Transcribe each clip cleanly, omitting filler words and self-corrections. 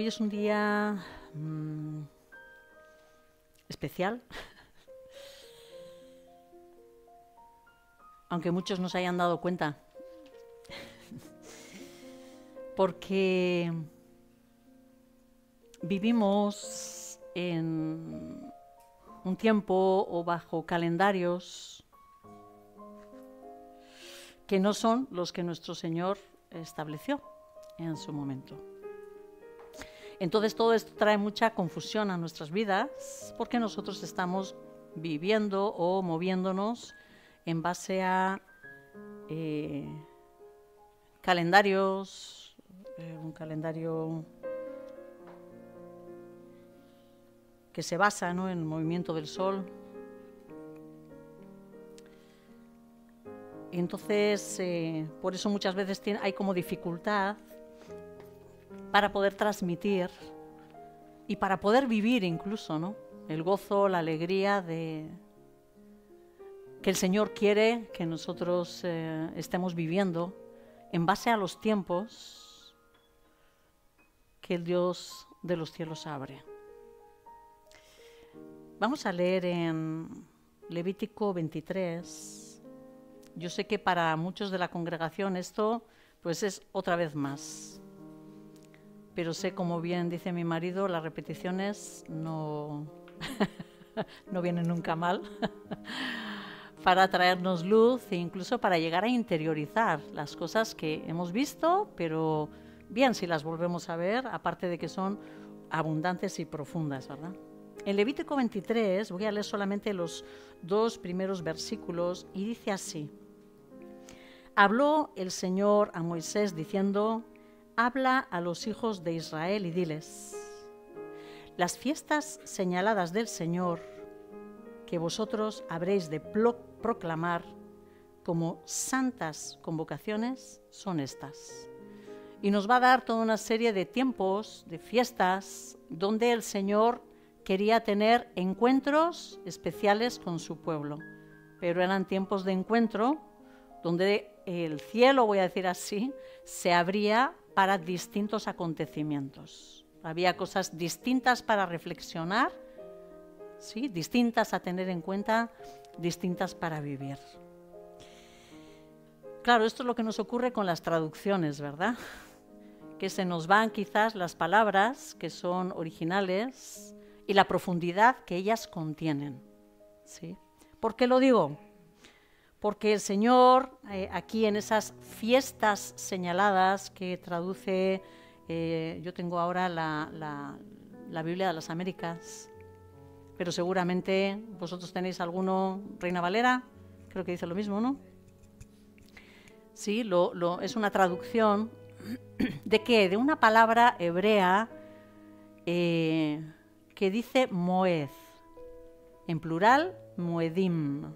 Hoy es un día especial, aunque muchos no se hayan dado cuenta, porque vivimos en un tiempo o bajo calendarios que no son los que nuestro Señor estableció en su momento. Entonces todo esto trae mucha confusión a nuestras vidas porque nosotros estamos viviendo o moviéndonos en base a calendarios, un calendario que se basa, ¿no?, en el movimiento del sol. Entonces, por eso muchas veces hay como dificultad para poder transmitir y para poder vivir incluso, ¿no?, el gozo, la alegría de que el Señor quiere que nosotros estemos viviendo en base a los tiempos que el Dios de los cielos abre. Vamos a leer en Levítico 23. Yo sé que para muchos de la congregación esto pues es otra vez más. Pero sé, como bien dice mi marido, las repeticiones no, no vienen nunca mal para traernos luz e incluso para llegar a interiorizar las cosas que hemos visto, pero bien, si las volvemos a ver, aparte de que son abundantes y profundas, ¿verdad? En Levítico 23 voy a leer solamente los 2 primeros versículos y dice así: Habló el Señor a Moisés diciendo: Habla a los hijos de Israel y diles: las fiestas señaladas del Señor, que vosotros habréis de proclamar como santas convocaciones, son estas. Y nos va a dar toda una serie de tiempos, de fiestas, donde el Señor quería tener encuentros especiales con su pueblo. Pero eran tiempos de encuentro donde el cielo, voy a decir así, se abría para distintos acontecimientos. Había cosas distintas para reflexionar, ¿sí?, distintas a tener en cuenta, distintas para vivir. Claro, esto es lo que nos ocurre con las traducciones, ¿verdad? Que se nos van quizás las palabras que son originales y la profundidad que ellas contienen, ¿sí? ¿Por qué lo digo? Porque el Señor, aquí en esas fiestas señaladas que traduce, yo tengo ahora la Biblia de las Américas, pero seguramente vosotros tenéis alguno, Reina Valera, creo que dice lo mismo, ¿no? Sí, es una traducción ¿de qué? De una palabra hebrea que dice moed, en plural, moedim.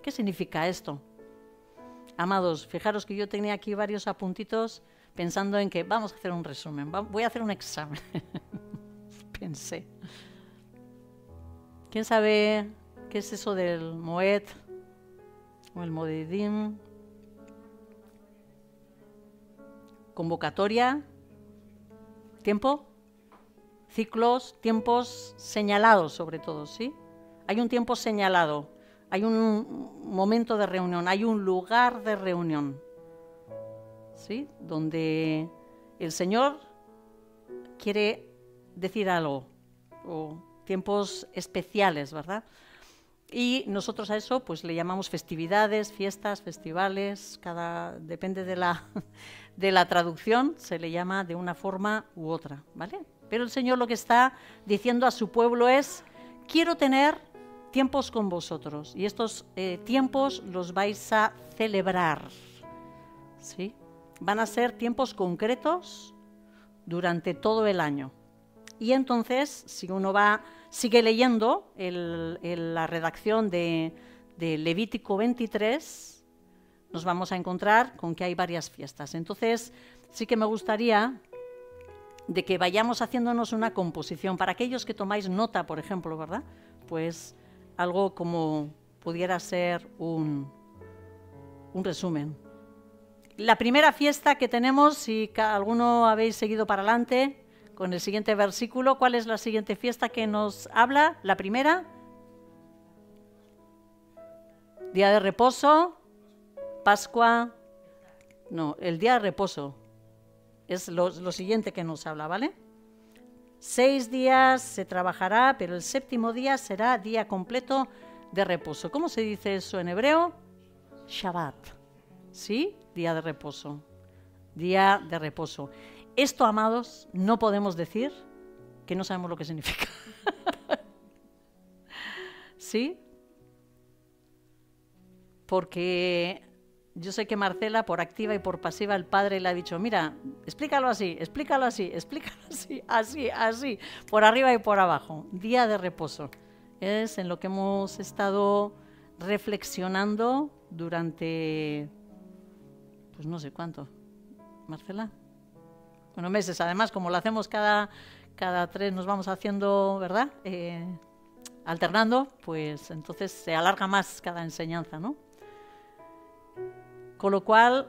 ¿Qué significa esto? Amados, fijaros que yo tenía aquí varios apuntitos pensando en que vamos a hacer un resumen, voy a hacer un examen. Pensé. ¿Quién sabe qué es eso del moed o el moedim? Convocatoria, tiempo, ciclos, tiempos señalados sobre todo, ¿sí? Hay un tiempo señalado. Hay un momento de reunión, hay un lugar de reunión, ¿sí?, donde el Señor quiere decir algo, o tiempos especiales, ¿verdad? Y nosotros a eso pues le llamamos festividades, fiestas, festivales, depende de la traducción, se le llama de una forma u otra, ¿vale? Pero el Señor lo que está diciendo a su pueblo es: quiero tener tiempos con vosotros, y estos tiempos los vais a celebrar, ¿sí? Van a ser tiempos concretos durante todo el año. Y entonces, si uno sigue leyendo la redacción de Levítico 23, nos vamos a encontrar con que hay varias fiestas. Entonces, sí que me gustaría de que vayamos haciéndonos una composición. Para aquellos que tomáis nota, por ejemplo, ¿verdad? Pues algo como pudiera ser un resumen. La primera fiesta que tenemos, si alguno habéis seguido para adelante con el siguiente versículo. ¿Cuál es la siguiente fiesta que nos habla? La primera. Día de reposo, Pascua. No, el día de reposo es lo siguiente que nos habla, ¿vale? 6 días se trabajará, pero el séptimo día será día completo de reposo. ¿Cómo se dice eso en hebreo? Shabbat. ¿Sí? Día de reposo. Día de reposo. Esto, amados, no podemos decir que no sabemos lo que significa. ¿Sí? Porque yo sé que Marcela, por activa y por pasiva, el padre le ha dicho, mira, explícalo así, así, por arriba y por abajo. Día de reposo. Es en lo que hemos estado reflexionando durante, pues no sé cuánto, Marcela. Bueno, meses. Además, como lo hacemos cada 3, nos vamos haciendo, ¿verdad? Alternando, pues entonces se alarga más cada enseñanza, ¿no? Con lo cual,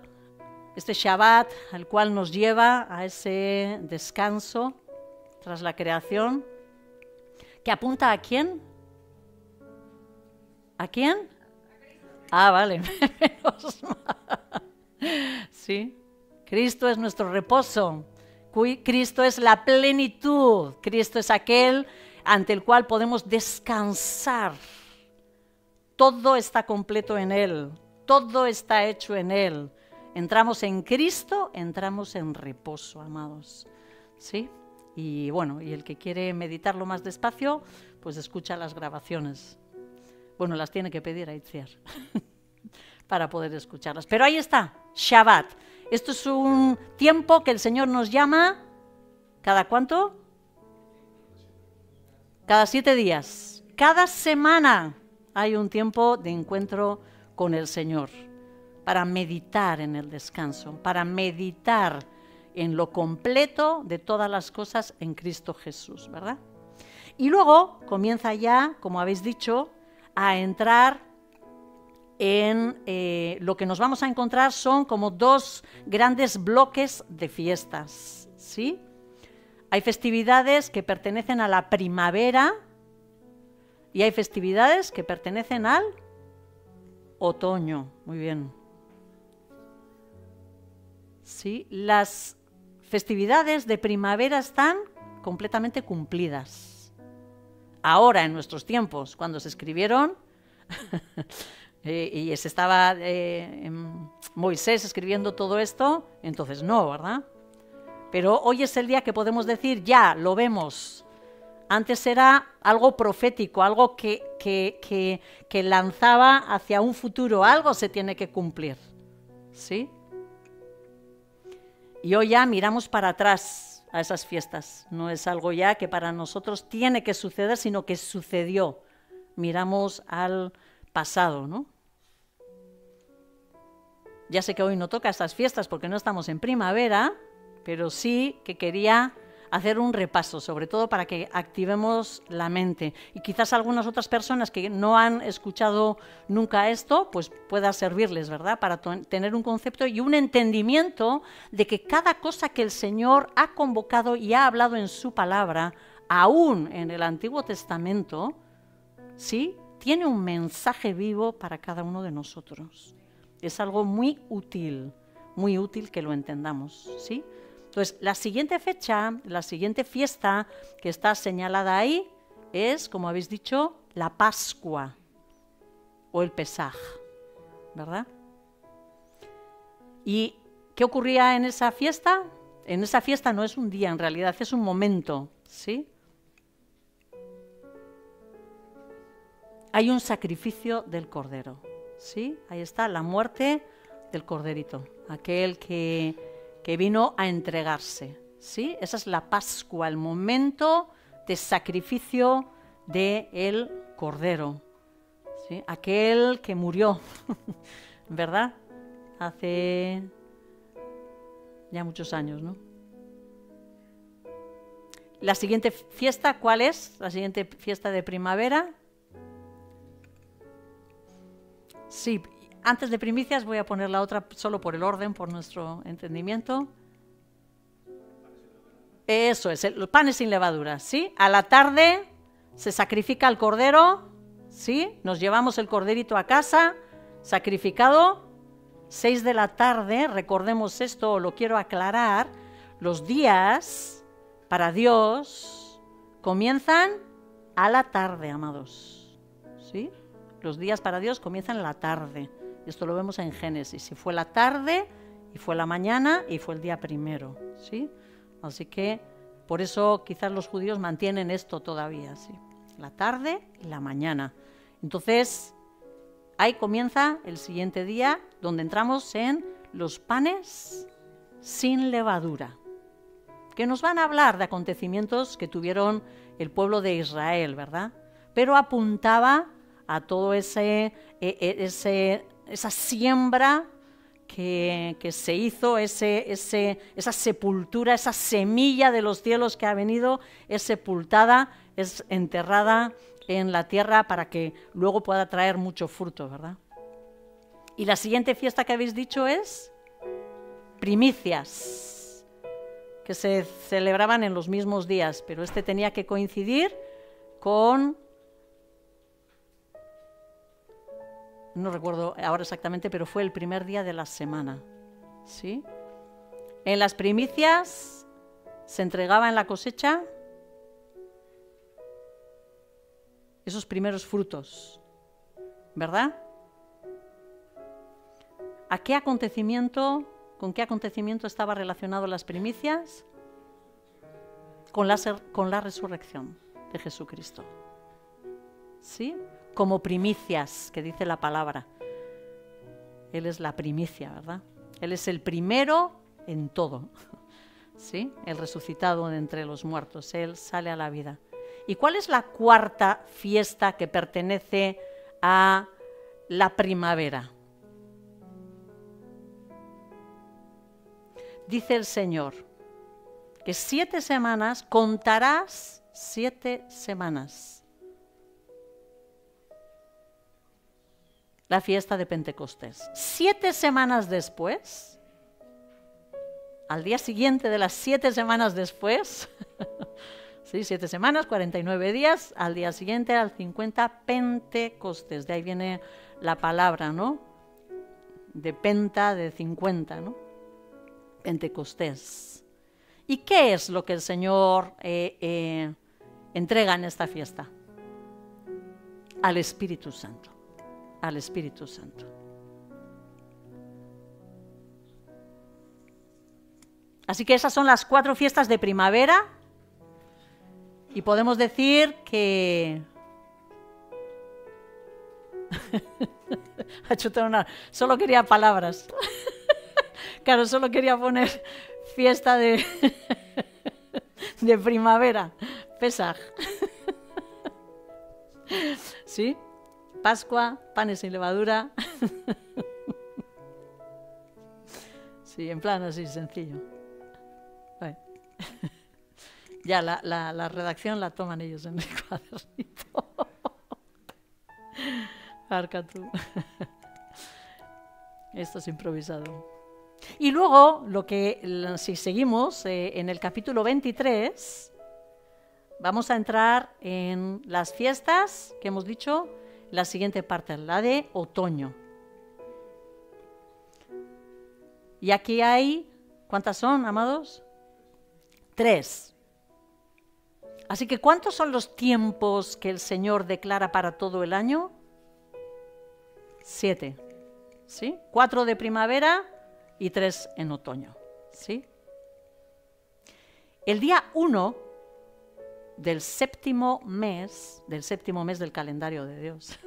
este Shabbat, al cual nos lleva a ese descanso tras la creación, que apunta ¿a quién? ¿A quién? Ah, vale. Sí. Cristo es nuestro reposo. Cristo es la plenitud. Cristo es aquel ante el cual podemos descansar. Todo está completo en Él. Todo está hecho en Él. Entramos en Cristo, entramos en reposo, amados. ¿Sí? Y bueno, y el que quiere meditarlo más despacio, pues escucha las grabaciones. Bueno, las tiene que pedir a Itziar para poder escucharlas. Pero ahí está, Shabbat. Esto es un tiempo que el Señor nos llama, ¿cada cuánto? Cada 7 días. Cada semana hay un tiempo de encuentro con el Señor para meditar en el descanso, para meditar en lo completo de todas las cosas en Cristo Jesús, ¿verdad? Y luego comienza ya, como habéis dicho, a entrar en lo que nos vamos a encontrar son como 2 grandes bloques de fiestas, ¿sí? Hay festividades que pertenecen a la primavera y hay festividades que pertenecen al otoño. Muy bien. Sí, las festividades de primavera están completamente cumplidas. Ahora, en nuestros tiempos, cuando se escribieron, y se estaba Moisés escribiendo todo esto, entonces no, ¿verdad? Pero hoy es el día que podemos decir, ya, lo vemos. Antes era algo profético, algo que lanzaba hacia un futuro, algo se tiene que cumplir, ¿sí? Y hoy ya miramos para atrás a esas fiestas, no es algo ya que para nosotros tiene que suceder, sino que sucedió. Miramos al pasado, ¿no? Ya sé que hoy no toca estas fiestas porque no estamos en primavera, pero sí que quería hacer un repaso, sobre todo para que activemos la mente. Y quizás algunas otras personas que no han escuchado nunca esto, pues pueda servirles, ¿verdad? Para tener un concepto y un entendimiento de que cada cosa que el Señor ha convocado y ha hablado en su palabra, aún en el Antiguo Testamento, ¿sí?, tiene un mensaje vivo para cada uno de nosotros. Es algo muy útil que lo entendamos, ¿sí? Entonces, la siguiente fecha, la siguiente fiesta que está señalada ahí es, como habéis dicho, la Pascua o el Pesaj, ¿verdad? ¿Y qué ocurría en esa fiesta? En esa fiesta no es un día, en realidad es un momento, ¿sí? Hay un sacrificio del Cordero, ¿sí? Ahí está la muerte del Corderito, aquel que vino a entregarse, ¿sí? Esa es la Pascua, el momento de sacrificio del Cordero, ¿sí? Aquel que murió, ¿verdad? Hace ya muchos años, ¿no? La siguiente fiesta, ¿cuál es? La siguiente fiesta de primavera. Sí, antes de primicias voy a poner la otra solo por el orden, por nuestro entendimiento. Eso es, los panes sin levadura, ¿sí? A la tarde se sacrifica el cordero, ¿sí? Nos llevamos el corderito a casa, sacrificado. 6 de la tarde, recordemos esto, lo quiero aclarar, los días para Dios comienzan a la tarde, amados, ¿sí? Los días para Dios comienzan a la tarde. Esto lo vemos en Génesis. Y fue la tarde, y fue la mañana, y fue el día primero, ¿sí? Así que por eso quizás los judíos mantienen esto todavía, ¿sí? La tarde y la mañana. Entonces, ahí comienza el siguiente día, donde entramos en los panes sin levadura, que nos van a hablar de acontecimientos que tuvieron el pueblo de Israel, ¿verdad? Pero apuntaba a todo esa siembra que se hizo, esa sepultura, esa semilla de los cielos que ha venido, es sepultada, es enterrada en la tierra para que luego pueda traer mucho fruto, ¿verdad? Y la siguiente fiesta que habéis dicho es primicias, que se celebraban en los mismos días, pero este tenía que coincidir con, no recuerdo ahora exactamente, pero fue el primer día de la semana, ¿sí? En las primicias se entregaba en la cosecha esos primeros frutos, ¿verdad? ¿A qué acontecimiento, con qué acontecimiento estaba relacionado las primicias? Con la resurrección de Jesucristo, ¿sí? Como primicias, que dice la palabra. Él es la primicia, ¿verdad? Él es el primero en todo, ¿sí? El resucitado de entre los muertos, Él sale a la vida. ¿Y cuál es la cuarta fiesta que pertenece a la primavera? Dice el Señor que 7 semanas, contarás 7 semanas. La fiesta de Pentecostés. 7 semanas después, al día siguiente de las 7 semanas después, ¿sí? 7 semanas, 49 días, al día siguiente, al 50, Pentecostés. De ahí viene la palabra, ¿no? De penta, de 50, ¿no? Pentecostés. ¿Y qué es lo que el Señor entrega en esta fiesta? Al Espíritu Santo. Al Espíritu Santo. Así que esas son las 4 fiestas de primavera. Y podemos decir que ha chutado una. Solo quería palabras. Claro, solo quería poner fiesta de primavera, Pesaj. ¿Sí? Pascua, panes sin levadura. Sí, en plan así, sencillo. Bueno. Ya, la redacción la toman ellos en el cuadernito. Arca tú. Esto es improvisado. Y luego, si seguimos, en el capítulo 23, vamos a entrar en las fiestas que hemos dicho, la siguiente parte, la de otoño. Y aquí hay, ¿cuántas son, amados? 3. Así que, ¿cuántos son los tiempos que el Señor declara para todo el año? 7, ¿sí? 4 de primavera y 3 en otoño, ¿sí? El día 1 del séptimo mes del calendario de Dios,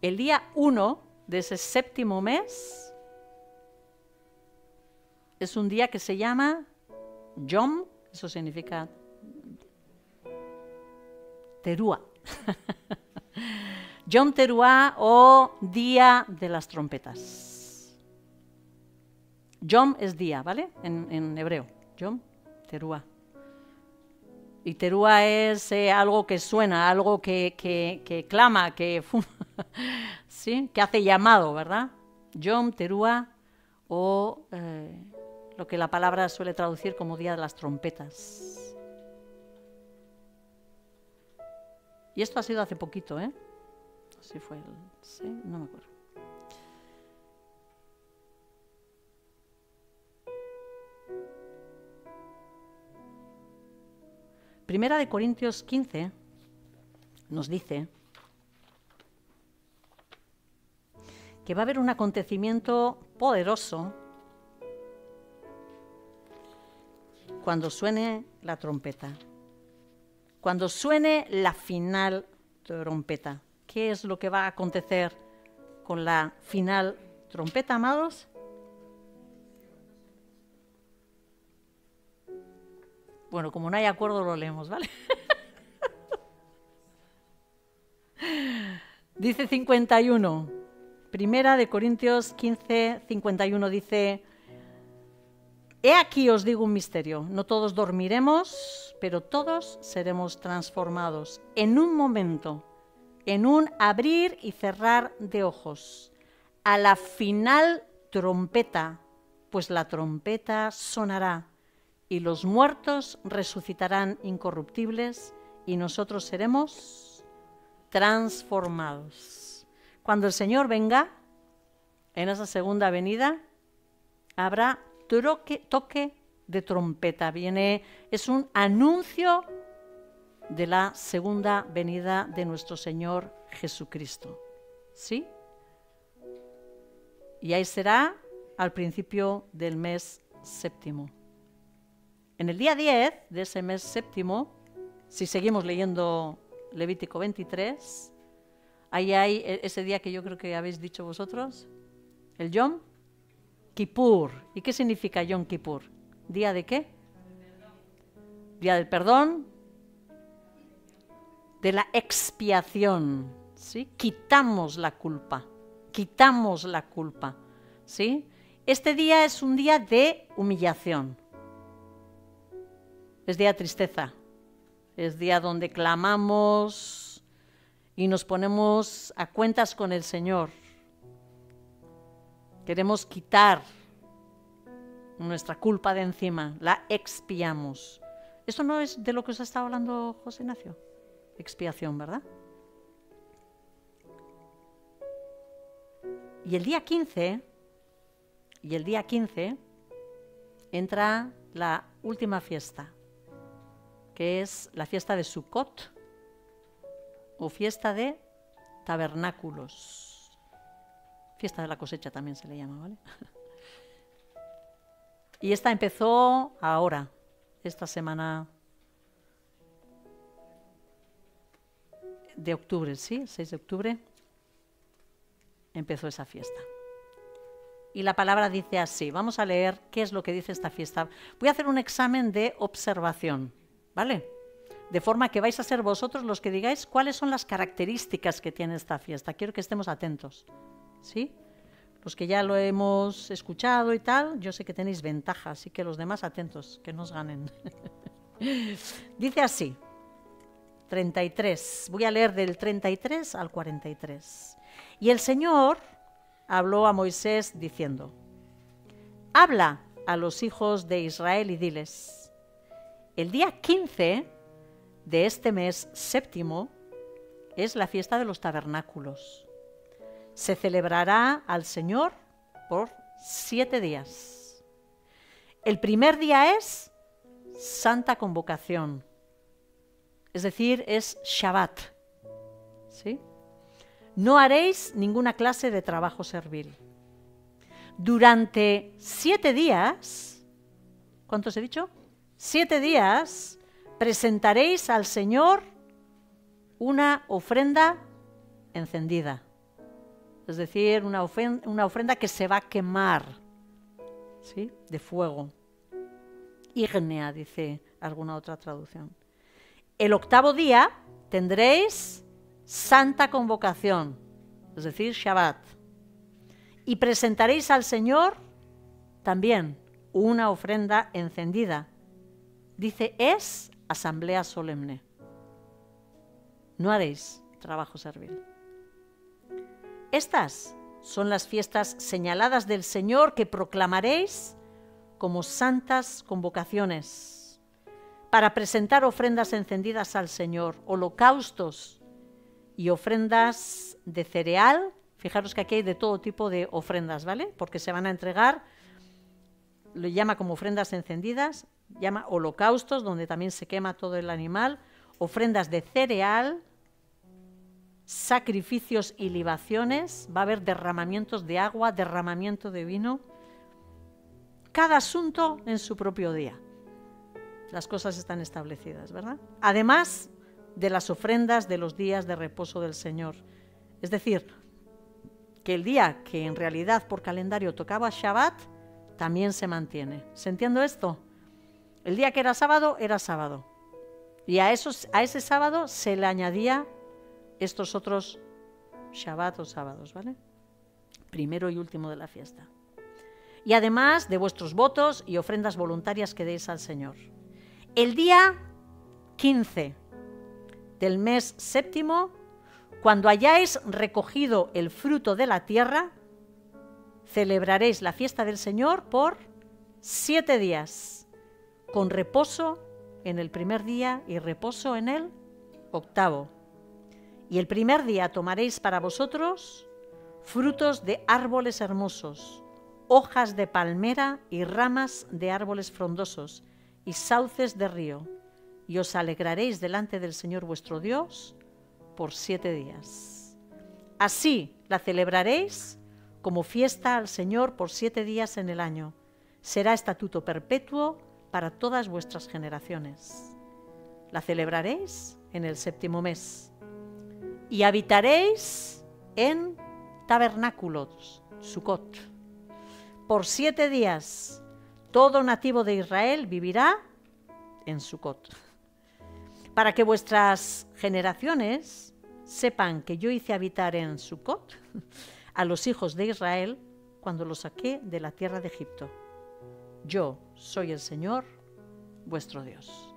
el día 1 de ese séptimo mes es un día que se llama Yom, eso significa Teruá. Yom Teruá o Día de las Trompetas. Yom es día, ¿vale? En hebreo. Yom Teruá. Y Teruá es algo que suena, algo que clama, ¿sí? Que hace llamado, ¿verdad? Yom Teruá o lo que la palabra suele traducir como Día de las Trompetas. Y esto ha sido hace poquito, ¿eh? Así fue el... Sí, no me acuerdo. Primera de Corintios 15 nos dice que va a haber un acontecimiento poderoso cuando suene la trompeta. Cuando suene la final trompeta. ¿Qué es lo que va a acontecer con la final trompeta, amados? Bueno, como no hay acuerdo, lo leemos, ¿vale? Dice 51. Primera de Corintios 15, 51 dice: He aquí os digo un misterio, no todos dormiremos, pero todos seremos transformados en un momento, en un abrir y cerrar de ojos, a la final trompeta, pues la trompeta sonará y los muertos resucitarán incorruptibles y nosotros seremos transformados. Cuando el Señor venga, en esa segunda venida, habrá toque de trompeta. Es un anuncio de la segunda venida de nuestro Señor Jesucristo. ¿Sí? Y ahí será al principio del mes séptimo. En el día 10 de ese mes séptimo, si seguimos leyendo Levítico 23, ahí hay ese día que yo creo que habéis dicho vosotros, el Yom Kippur. ¿Y qué significa Yom Kippur? ¿Día de qué? Día del perdón, de la expiación, ¿sí? Quitamos la culpa, ¿sí? Este día es un día de humillación, es día de tristeza, es día donde clamamos y nos ponemos a cuentas con el Señor. Queremos quitar nuestra culpa de encima, la expiamos. ¿Esto no es de lo que os ha estado hablando José Ignacio? Expiación, ¿verdad? Y el día 15 entra la última fiesta, que es la fiesta de Sukkot o fiesta de tabernáculos. Fiesta de la cosecha también se le llama, ¿vale? Y esta empezó ahora, esta semana de octubre, ¿sí? 6 de octubre empezó esa fiesta. Y la palabra dice así, vamos a leer qué es lo que dice esta fiesta. Voy a hacer un examen de observación, ¿vale? De forma que vais a ser vosotros los que digáis cuáles son las características que tiene esta fiesta. Quiero que estemos atentos, ¿sí? Los que ya lo hemos escuchado y tal, yo sé que tenéis ventaja, así que los demás atentos, que nos ganen. Dice así, 33, voy a leer del 33 al 43. Y el Señor habló a Moisés diciendo: habla a los hijos de Israel y diles: el día 15 de este mes séptimo es la fiesta de los tabernáculos. Se celebrará al Señor por 7 días. El primer día es Santa Convocación, es decir, es Shabbat, ¿sí? No haréis ninguna clase de trabajo servil. Durante 7 días, ¿cuántos he dicho? 7 días presentaréis al Señor una ofrenda encendida. Es decir, una ofrenda que se va a quemar, ¿sí? De fuego. Ígnea, dice alguna otra traducción. El 8º día tendréis Santa Convocación, es decir, Shabbat. Y presentaréis al Señor también una ofrenda encendida. Dice, es asamblea solemne. No haréis trabajo servil. Estas son las fiestas señaladas del Señor que proclamaréis como santas convocaciones, para presentar ofrendas encendidas al Señor, holocaustos y ofrendas de cereal. Fijaros que aquí hay de todo tipo de ofrendas, ¿vale? Porque se van a entregar, lo llama como ofrendas encendidas, llama holocaustos, donde también se quema todo el animal, ofrendas de cereal, sacrificios y libaciones, va a haber derramamientos de agua, derramamiento de vino, cada asunto en su propio día. Las cosas están establecidas, ¿verdad? Además de las ofrendas de los días de reposo del Señor. Es decir, que el día que en realidad por calendario tocaba Shabbat, también se mantiene. ¿Se entiende esto? El día que era sábado, y a ese sábado se le añadía estos otros Shabbat o sábados, ¿vale? Primero y último de la fiesta. Y además de vuestros votos y ofrendas voluntarias que deis al Señor. El día 15 del mes séptimo, cuando hayáis recogido el fruto de la tierra, celebraréis la fiesta del Señor por 7 días, con reposo en el primer día y reposo en el octavo. Y el primer día tomaréis para vosotros frutos de árboles hermosos, hojas de palmera y ramas de árboles frondosos y sauces de río, y os alegraréis delante del Señor vuestro Dios por 7 días. Así la celebraréis como fiesta al Señor por 7 días en el año. Será estatuto perpetuo para todas vuestras generaciones. La celebraréis en el séptimo mes. Y habitaréis en tabernáculos, Sucot. Por 7 días, todo nativo de Israel vivirá en Sucot. Para que vuestras generaciones sepan que yo hice habitar en Sucot a los hijos de Israel cuando los saqué de la tierra de Egipto. Yo soy el Señor, vuestro Dios.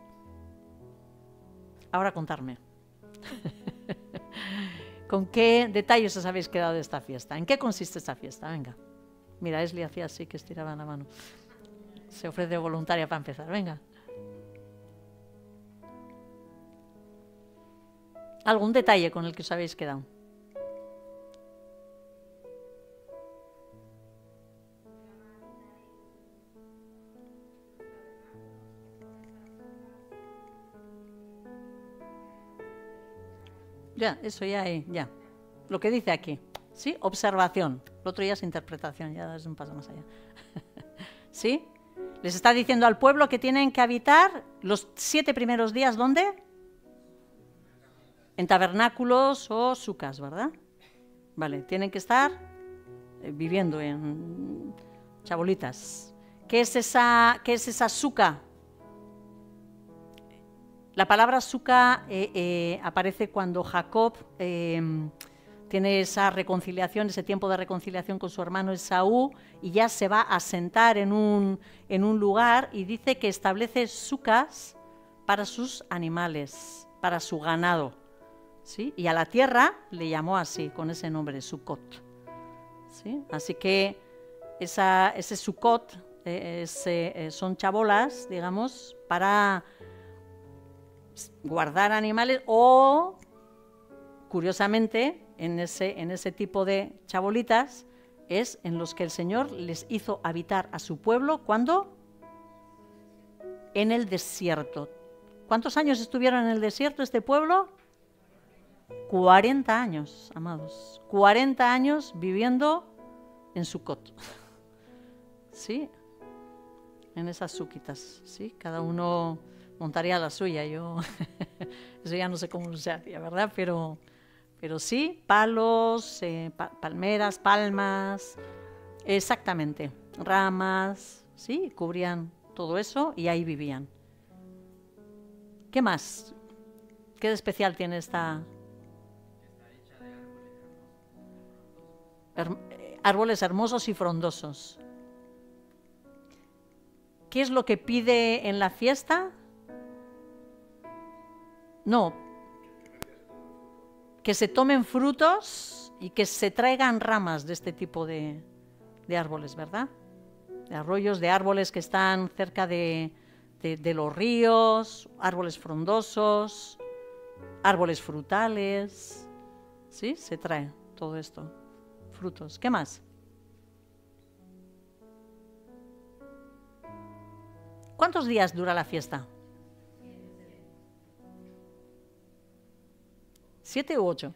Ahora contarme. ¿Con qué detalles os habéis quedado de esta fiesta? ¿En qué consiste esta fiesta? Venga. Mira, Esli hacía así que estiraba la mano. Se ofrece voluntaria para empezar. Venga. ¿Algún detalle con el que os habéis quedado? Ya, eso ya. Lo que dice aquí, ¿sí? Observación. Lo otro ya es interpretación, ya es un paso más allá. ¿Sí? Les está diciendo al pueblo que tienen que habitar los 7 primeros días, ¿dónde? En tabernáculos o sucas, ¿verdad? Vale, tienen que estar viviendo en chabolitas. ¿Qué es esa suca? La palabra suca aparece cuando Jacob tiene esa reconciliación, ese tiempo de reconciliación con su hermano Esaú, y ya se va a sentar en un lugar y dice que establece sucas para sus animales, para su ganado, ¿sí? Y a la tierra le llamó así, con ese nombre, Sucot, ¿sí? Así que ese Sucot son chabolas, digamos, para guardar animales o, curiosamente, en ese tipo de chabolitas es en los que el Señor les hizo habitar a su pueblo. ¿Cuándo? En el desierto. ¿Cuántos años estuvieron en el desierto este pueblo? 40 años, amados. 40 años viviendo en Sucot. ¿Sí? En esas suquitas, ¿sí? Cada uno montaría la suya. Yo eso ya no sé cómo se hacía, ¿verdad? Pero sí, palos, palmeras, palmas, exactamente, ramas, sí, cubrían todo eso y ahí vivían. ¿Qué más? ¿Qué de especial tiene esta? Está hecha de árboles hermosos y frondosos. ¿Qué es lo que pide en la fiesta? No, que se tomen frutos y que se traigan ramas de este tipo de árboles, ¿verdad? de arroyos, de árboles que están cerca de los ríos, árboles frondosos, árboles frutales, ¿sí? Se trae todo esto, frutos. ¿Qué más? ¿Cuántos días dura la fiesta? 7 u 8.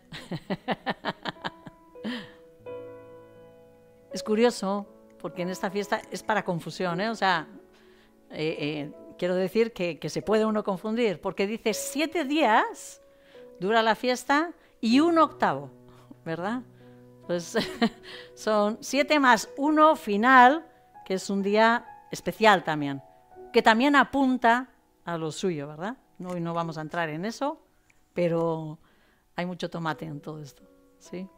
Es curioso, porque en esta fiesta es para confusión, ¿eh? O sea, quiero decir que se puede uno confundir, porque dice 7 días dura la fiesta y 1 octavo, ¿verdad? Pues son 7 más 1 final, que es un día especial también, que también apunta a lo suyo, ¿verdad? Hoy no vamos a entrar en eso, pero hay mucho tomate en todo esto, ¿sí?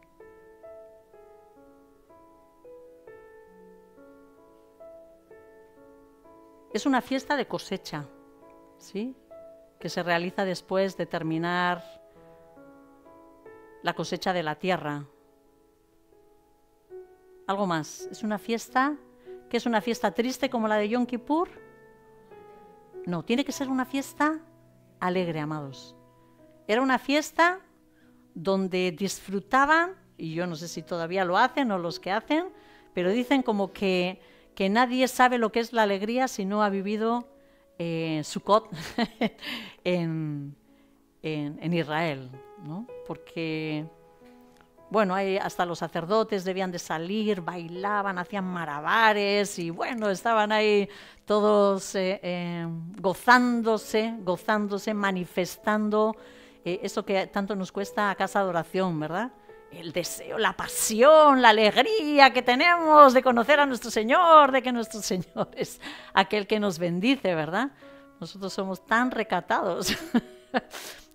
Es una fiesta de cosecha, ¿sí? Que se realiza después de terminar la cosecha de la tierra. Algo más, es una fiesta, ¿que es una fiesta triste como la de Yom Kippur? No, tiene que ser una fiesta alegre, amados. Era una fiesta donde disfrutaban, y yo no sé si todavía lo hacen o los que hacen, pero dicen como que nadie sabe lo que es la alegría si no ha vivido Sukkot en Israel, ¿no? Porque, bueno, hasta los sacerdotes debían de salir, bailaban, hacían malabares y, bueno, estaban ahí todos gozándose, manifestando eso que tanto nos cuesta a Casa de Oración, ¿verdad? El deseo, la pasión, la alegría que tenemos de conocer a nuestro Señor, de que nuestro Señor es aquel que nos bendice, ¿verdad? Nosotros somos tan recatados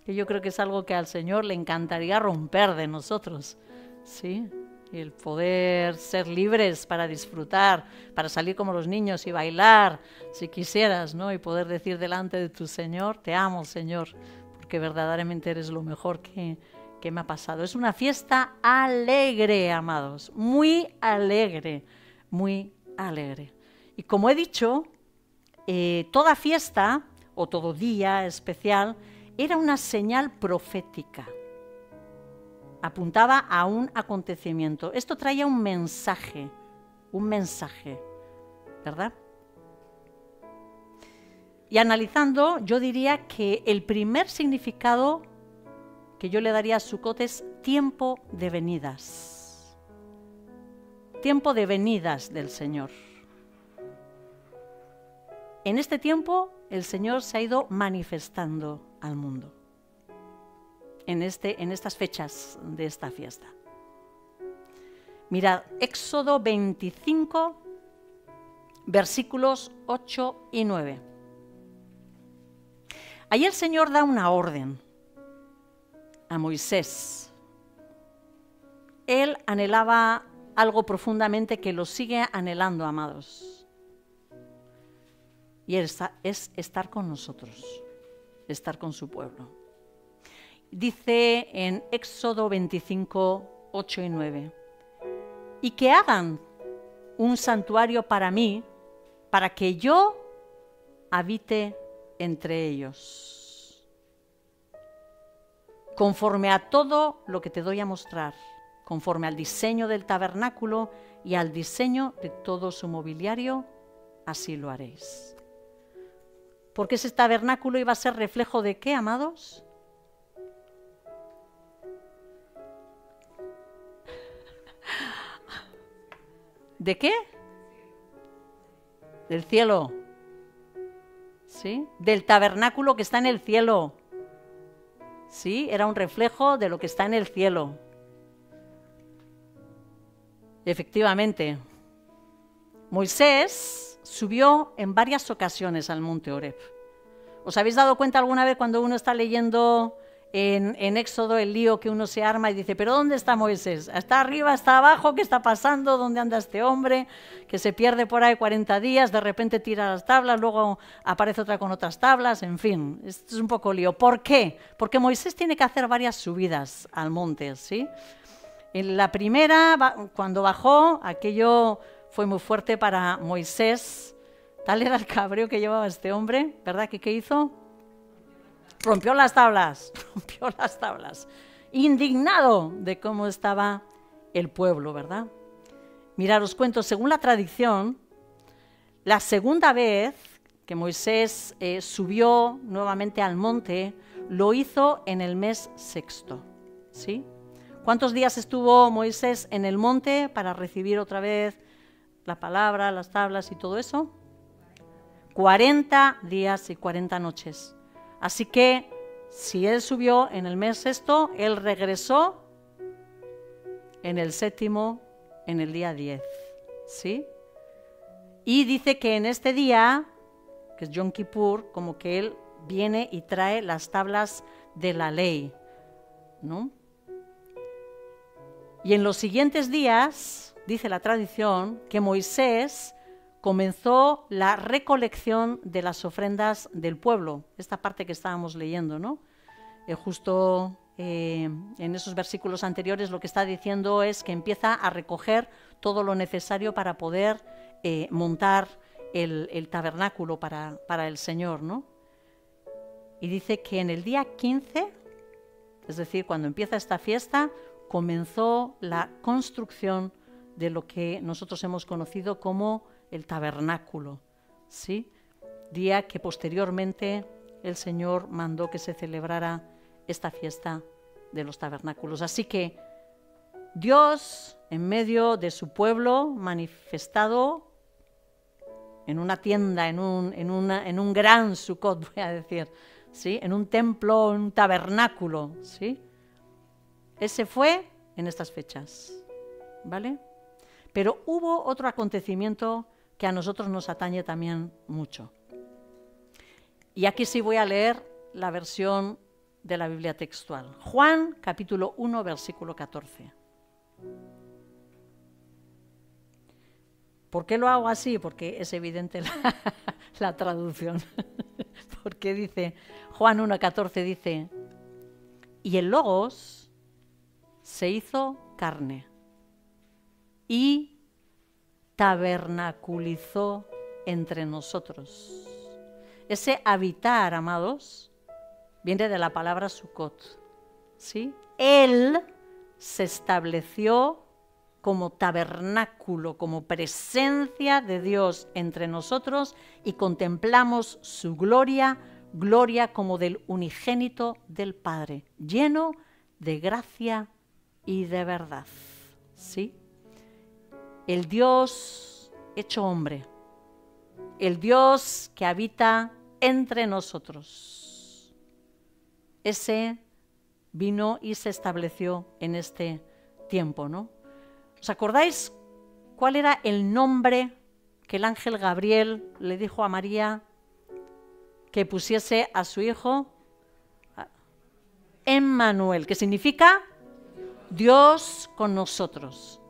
que yo creo que es algo que al Señor le encantaría romper de nosotros, ¿sí? Y el poder ser libres para disfrutar, para salir como los niños y bailar, si quisieras, ¿no? Y poder decir delante de tu Señor, te amo, Señor, porque verdaderamente eres lo mejor que me ha pasado. Es una fiesta alegre, amados, muy alegre, muy alegre. Y como he dicho, toda fiesta o todo día especial era una señal profética. Apuntaba a un acontecimiento. Esto traía un mensaje, ¿verdad? Y analizando, yo diría que el primer significado que yo le daría a Sukkot es tiempo de venidas. Tiempo de venidas del Señor. En este tiempo el Señor se ha ido manifestando al mundo. En estas fechas de esta fiesta. Mirad, Éxodo 25, versículos 8 y 9. Ahí el Señor da una orden a Moisés. Él anhelaba algo profundamente que lo sigue anhelando, amados. Y es estar con nosotros, estar con su pueblo. Dice en Éxodo 25, 8 y 9, y que hagan un santuario para mí, para que yo habite entre ellos, conforme a todo lo que te doy a mostrar, conforme al diseño del tabernáculo y al diseño de todo su mobiliario, así lo haréis. Porque ese tabernáculo iba a ser reflejo de ¿qué, amados? ¿De qué? Del cielo. ¿Sí? Del tabernáculo que está en el cielo. ¿Sí? Era un reflejo de lo que está en el cielo. Efectivamente, Moisés subió en varias ocasiones al monte Horeb. ¿Os habéis dado cuenta alguna vez cuando uno está leyendo en Éxodo el lío que uno se arma y dice, ¿pero dónde está Moisés? ¿Está arriba, está abajo? ¿Qué está pasando? ¿Dónde anda este hombre? Que se pierde por ahí 40 días, de repente tira las tablas, luego aparece otra con otras tablas, en fin, esto es un poco lío. ¿Por qué? Porque Moisés tiene que hacer varias subidas al monte, ¿sí? En la primera, cuando bajó, aquello fue muy fuerte para Moisés. Tal era el cabreo que llevaba este hombre, ¿verdad? ¿Qué hizo? Rompió las tablas, indignado de cómo estaba el pueblo, ¿verdad? Mirad, os cuento, según la tradición, la segunda vez que Moisés subió nuevamente al monte, lo hizo en el mes sexto, ¿sí? ¿Cuántos días estuvo Moisés en el monte para recibir otra vez la palabra, las tablas y todo eso? 40 días y 40 noches. Así que, si él subió en el mes sexto, él regresó en el séptimo, en el día 10, ¿sí? Y dice que en este día, que es Yom Kippur, como que él viene y trae las tablas de la ley, ¿no? Y en los siguientes días, dice la tradición, que Moisés comenzó la recolección de las ofrendas del pueblo, esta parte que estábamos leyendo, ¿no? Justo en esos versículos anteriores lo que está diciendo es que empieza a recoger todo lo necesario para poder montar el tabernáculo para el Señor, ¿no? Y dice que en el día 15, es decir, cuando empieza esta fiesta, comenzó la construcción de lo que nosotros hemos conocido como el tabernáculo, ¿sí? Día que posteriormente el Señor mandó que se celebrara esta fiesta de los tabernáculos. Así que Dios, en medio de su pueblo, manifestado en una tienda, en un gran Sukkot, voy a decir, ¿sí? En un templo, en un tabernáculo, ¿sí? Ese fue en estas fechas, ¿vale? Pero hubo otro acontecimiento que a nosotros nos atañe también mucho. Y aquí sí voy a leer la versión de la Biblia textual. Juan, capítulo 1, versículo 14. ¿Por qué lo hago así? Porque es evidente la traducción. Porque dice, Juan 1, 14 dice, y el Logos se hizo carne y tabernaculizó entre nosotros. Ese habitar, amados, viene de la palabra Sukkot, ¿sí? Él se estableció como tabernáculo, como presencia de Dios entre nosotros y contemplamos su gloria, gloria como del unigénito del Padre, lleno de gracia y de verdad, ¿sí? El Dios hecho hombre, el Dios que habita entre nosotros, ese vino y se estableció en este tiempo, ¿no? ¿Os acordáis cuál era el nombre que el ángel Gabriel le dijo a María que pusiese a su hijo? Emmanuel, que significa Dios con nosotros,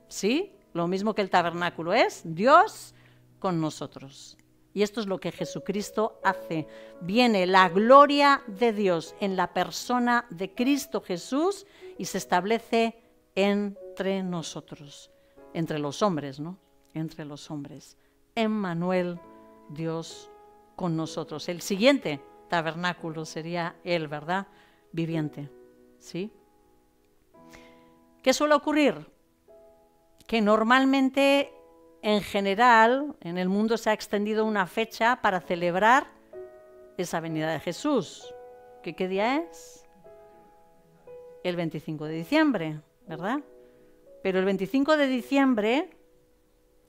¿sí? Lo mismo que el tabernáculo es Dios con nosotros. Y esto es lo que Jesucristo hace. Viene la gloria de Dios en la persona de Cristo Jesús y se establece entre nosotros, entre los hombres, ¿no? Entre los hombres. Emmanuel, Dios con nosotros. El siguiente tabernáculo sería Él, ¿verdad? Viviente, ¿sí? ¿Qué suele ocurrir? Que normalmente, en general, en el mundo se ha extendido una fecha para celebrar esa venida de Jesús. ¿Qué día es? El 25 de diciembre, ¿verdad? Pero el 25 de diciembre,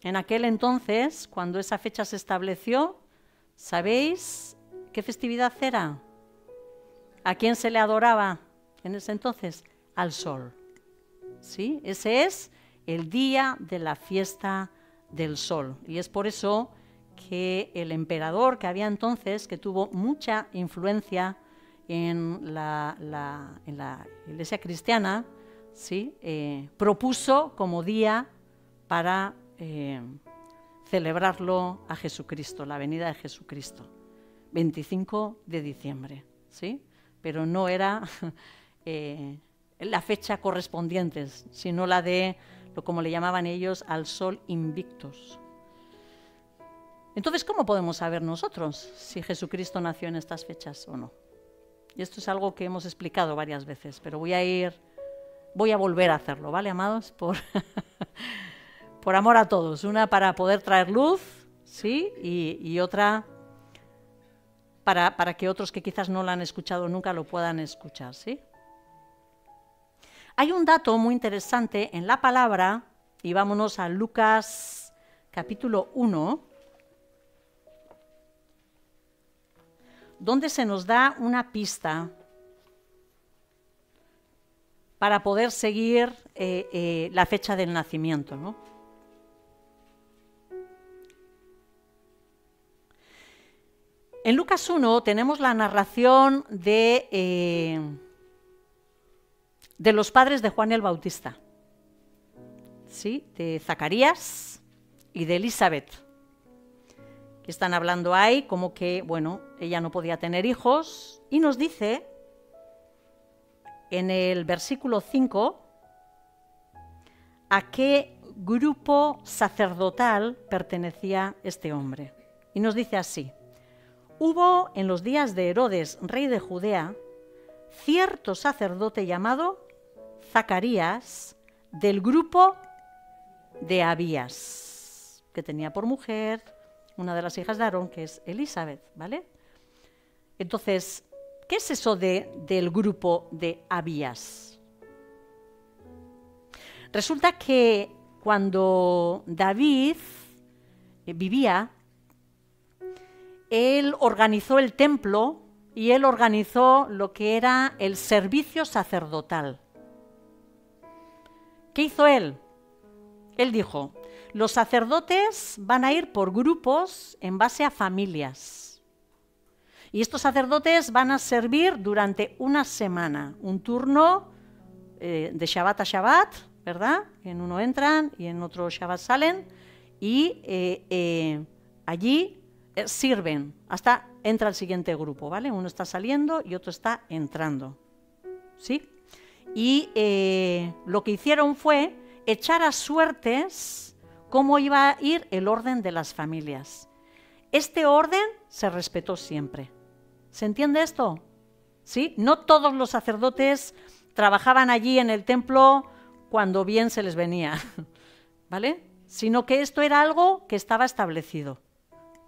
en aquel entonces, cuando esa fecha se estableció, ¿sabéis qué festividad era? ¿A quién se le adoraba en ese entonces? Al sol, ¿sí? Ese es el día de la fiesta del sol. Y es por eso que el emperador que había entonces, que tuvo mucha influencia en la iglesia cristiana, ¿sí? Propuso como día para celebrarlo a Jesucristo, la venida de Jesucristo, 25 de diciembre, ¿sí? Pero no era la fecha correspondiente, sino la de o como le llamaban ellos, al sol invictus. Entonces, ¿cómo podemos saber nosotros si Jesucristo nació en estas fechas o no? Y esto es algo que hemos explicado varias veces, pero voy a volver a hacerlo, ¿vale, amados? Por amor a todos. Una para poder traer luz, ¿sí? Y otra para que otros que quizás no lo han escuchado nunca lo puedan escuchar, ¿sí? Hay un dato muy interesante en la palabra, y vámonos a Lucas capítulo 1, donde se nos da una pista para poder seguir la fecha del nacimiento, ¿no? En Lucas 1 tenemos la narración de los padres de Juan el Bautista, ¿sí? De Zacarías y de Elizabeth, que están hablando ahí como que, bueno, ella no podía tener hijos, y nos dice en el versículo 5 a qué grupo sacerdotal pertenecía este hombre. Y nos dice así: hubo en los días de Herodes, rey de Judea, cierto sacerdote llamado Zacarías, del grupo de Abías, que tenía por mujer una de las hijas de Aarón, que es Elizabeth, ¿vale? Entonces, ¿qué es eso del grupo de Abías? Resulta que cuando David vivía, él organizó el templo y él organizó lo que era el servicio sacerdotal. ¿Qué hizo él? Él dijo: los sacerdotes van a ir por grupos en base a familias. Y estos sacerdotes van a servir durante una semana, un turno de Shabbat a Shabbat, ¿verdad? En uno entran y en otro Shabbat salen, y allí sirven hasta entra el siguiente grupo, ¿vale? Uno está saliendo y otro está entrando, ¿sí? Y lo que hicieron fue echar a suertes cómo iba a ir el orden de las familias. Este orden se respetó siempre. ¿Se entiende esto? ¿Sí? No todos los sacerdotes trabajaban allí en el templo cuando bien se les venía, ¿vale? Sino que esto era algo que estaba establecido,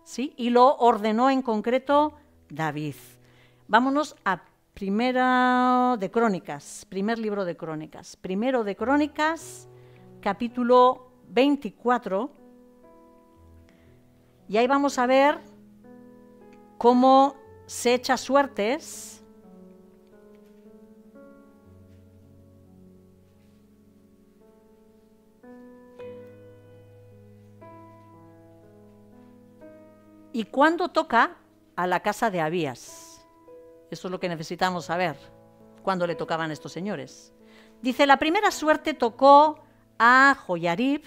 ¿sí? Y lo ordenó en concreto David. Vámonos a Primero de Crónicas, primer libro de Crónicas. Primero de Crónicas, capítulo 24. Y ahí vamos a ver cómo se echa suertes y cuándo toca a la casa de Abías. Eso es lo que necesitamos saber, cuándo le tocaban a estos señores. Dice: la primera suerte tocó a Joyarib,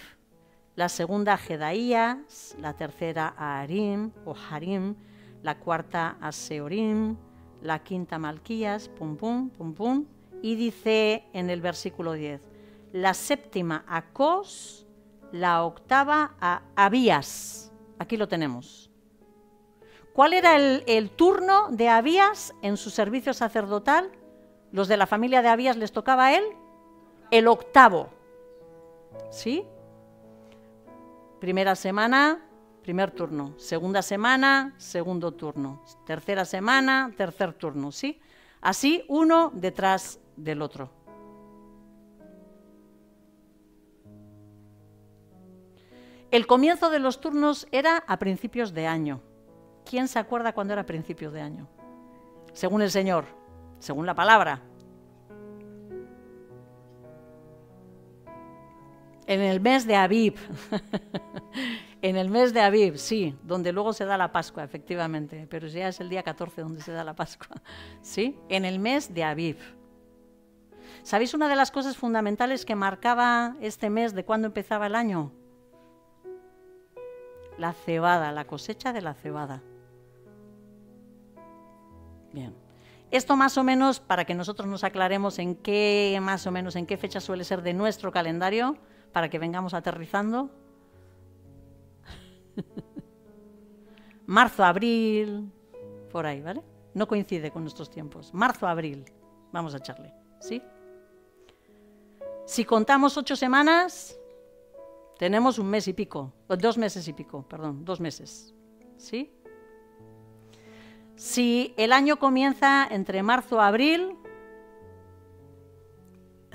la segunda a Jedaías, la tercera a Harim o Harim, la cuarta a Seorim, la quinta a Malquías, pum pum, pum pum, y dice en el versículo 10, la séptima a Cos, la octava a Abías. Aquí lo tenemos. ¿Cuál era el turno de Abías en su servicio sacerdotal? Los de la familia de Abías les tocaba a él el octavo, ¿sí? Primera semana, primer turno. Segunda semana, segundo turno. Tercera semana, tercer turno, ¿sí? Así, uno detrás del otro. El comienzo de los turnos era a principios de año. ¿Quién se acuerda cuándo era principios de año? Según el Señor, según la palabra. En el mes de Abib. En el mes de Abib, sí, donde luego se da la Pascua, efectivamente, pero ya es el día 14 donde se da la Pascua, ¿sí? En el mes de Abib. ¿Sabéis una de las cosas fundamentales que marcaba este mes de cuándo empezaba el año? La cebada, la cosecha de la cebada. Bien. Esto más o menos, para que nosotros nos aclaremos en qué, más o menos, en qué fecha suele ser de nuestro calendario, para que vengamos aterrizando. Marzo, abril, por ahí, ¿vale? No coincide con nuestros tiempos. Marzo, abril, vamos a echarle, ¿sí? Si contamos 8 semanas, tenemos 1 mes y pico, 2 meses y pico, perdón, 2 meses, ¿sí? Si el año comienza entre marzo y abril,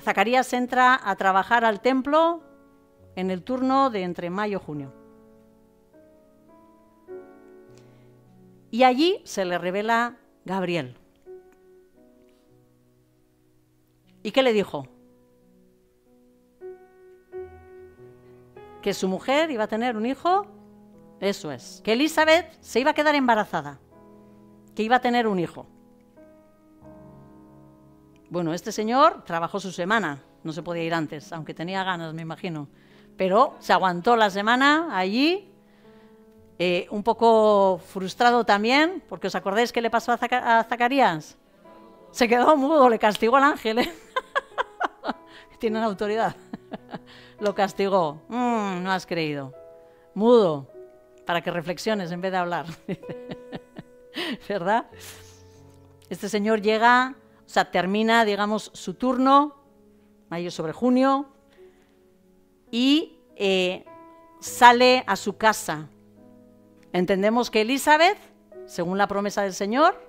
Zacarías entra a trabajar al templo en el turno de entre mayo y junio. Y allí se le revela Gabriel. ¿Y qué le dijo? Que su mujer iba a tener un hijo, eso es, que Elizabeth se iba a quedar embarazada, que iba a tener un hijo. Bueno, este señor trabajó su semana, no se podía ir antes, aunque tenía ganas, me imagino, pero se aguantó la semana allí, un poco frustrado también, porque ¿os acordáis qué le pasó a Zacarías? Se quedó mudo, le castigó al ángel, ¿eh? Tienen autoridad. Lo castigó. No has creído. Mudo, para que reflexiones en vez de hablar. ¿Verdad? Este señor llega, o sea, termina, digamos, su turno, mayo sobre junio, y sale a su casa. Entendemos que Elizabeth, según la promesa del Señor,